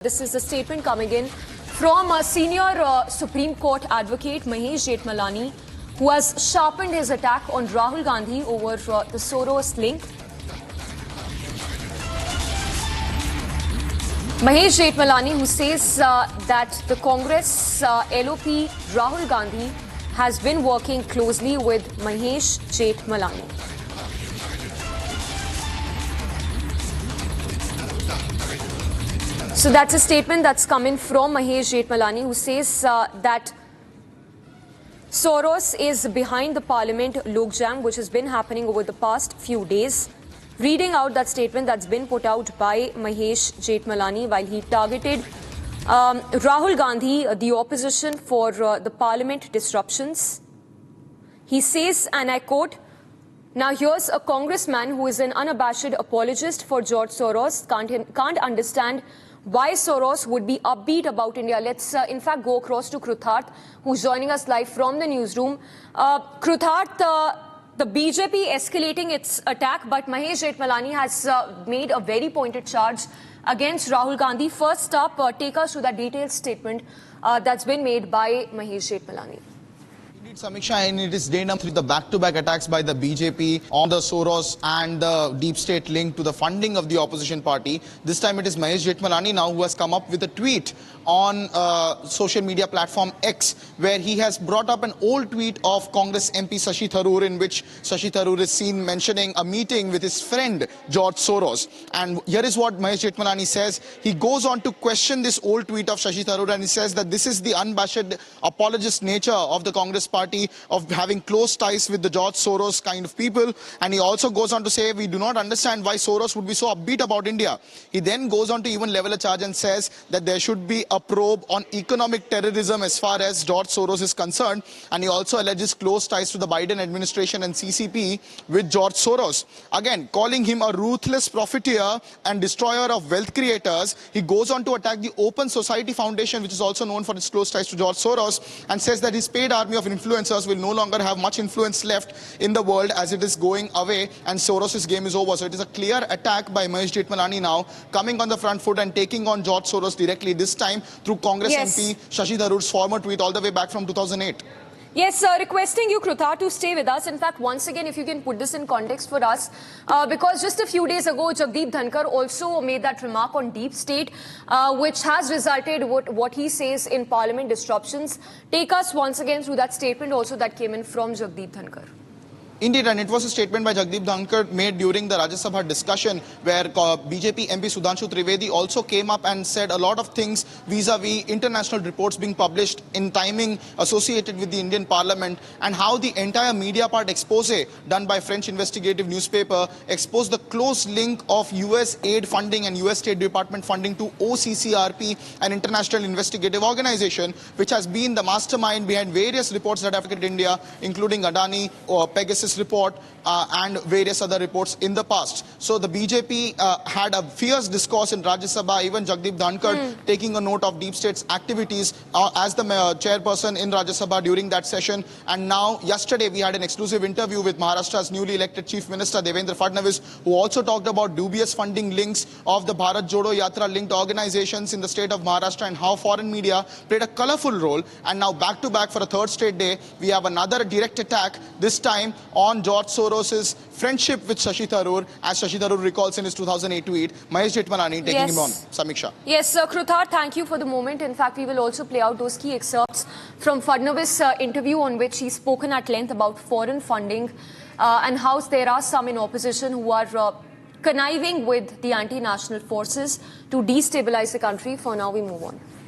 This is a statement coming in from a senior Supreme Court advocate Mahesh Jethmalani, who has sharpened his attack on Rahul Gandhi over the Soros link. Mahesh Jethmalani, who says that the Congress LOP Rahul Gandhi has been working closely with Mahesh Jethmalani. So that's a statement that's coming from Mahesh Jethmalani, who says that Soros is behind the Parliament Logjam, which has been happening over the past few days. Reading out that statement that's been put out by Mahesh Jethmalani while he targeted Rahul Gandhi, the opposition, for the Parliament disruptions. He says, and I quote, "Now here's a congressman who is an unabashed apologist for George Soros, can't understand why Soros would be upbeat about India." Let's in fact go across to Kruthat, who's joining us live from the newsroom. Kruthat, the BJP escalating its attack, but Mahesh Jethmalani has made a very pointed charge against Rahul Gandhi. First up, take us to that detailed statement that's been made by Mahesh Jethmalani. Indeed, Samiksha, and it is day number 3, the back-to-back attacks by the BJP on the Soros and the deep state link to the funding of the opposition party. This time it is Mahesh Jethmalani now who has come up with a tweet on social media platform X, where he has brought up an old tweet of Congress MP Shashi Tharoor, in which Shashi Tharoor is seen mentioning a meeting with his friend George Soros. And here is what Mahesh Jethmalani says. He goes on to question this old tweet of Shashi Tharoor, and he says that this is the unabashed apologist nature of the Congress party, of having close ties with the George Soros kind of people. And he also goes on to say, we do not understand why Soros would be so upbeat about India. He then goes on to even level a charge and says that there should be a probe on economic terrorism as far as George Soros is concerned. And he also alleges close ties to the Biden administration and CCP with George Soros. Again, calling him a ruthless profiteer and destroyer of wealth creators. He goes on to attack the Open Society Foundation, which is also known for its close ties to George Soros, and says that his paid army of influencers will no longer have much influence left in the world, as it is going away and Soros' game is over. So it is a clear attack by Mahesh Jethmalani now, coming on the front foot and taking on George Soros directly, this time through Congress MP Shashi Tharoor's former tweet all the way back from 2008. Yes, requesting you, Krutha, to stay with us. In fact, once again, if you can put this in context for us, because just a few days ago, Jagdeep Dhankar also made that remark on deep state, which has resulted what he says in Parliament disruptions. Take us once again through that statement also that came in from Jagdeep Dhankar. Indeed, and it was a statement by Jagdeep Dhankar made during the Rajya Sabha discussion, where BJP MP Sudhanshu Trivedi also came up and said a lot of things vis-a-vis international reports being published in timing associated with the Indian Parliament, and how the entire media part expose done by French investigative newspaper exposed the close link of US aid funding and US State Department funding to OCCRP, an international investigative organization, which has been the mastermind behind various reports that have affected India, including Adani or Pegasus report and various other reports in the past. So the BJP had a fierce discourse in Rajya Sabha, even Jagdeep Dhankar taking a note of deep state's activities as the chairperson in Rajya Sabha during that session. And now, yesterday, we had an exclusive interview with Maharashtra's newly elected Chief Minister Devendra Fadnavis, who also talked about dubious funding links of the Bharat Jodo Yatra linked organizations in the state of Maharashtra, and how foreign media played a colorful role. And now, back to back for a third straight day, we have another direct attack, this time on George Soros' friendship with Shashi Tharoor, as Shashi Tharoor recalls in his 2008 tweet. Mahesh Jethmalani taking him on. Samiksha. Yes, Kruthar, thank you for the moment. In fact, we will also play out those key excerpts from Fadnavis' interview, on which he's spoken at length about foreign funding and how there are some in opposition who are conniving with the anti-national forces to destabilize the country. For now, we move on.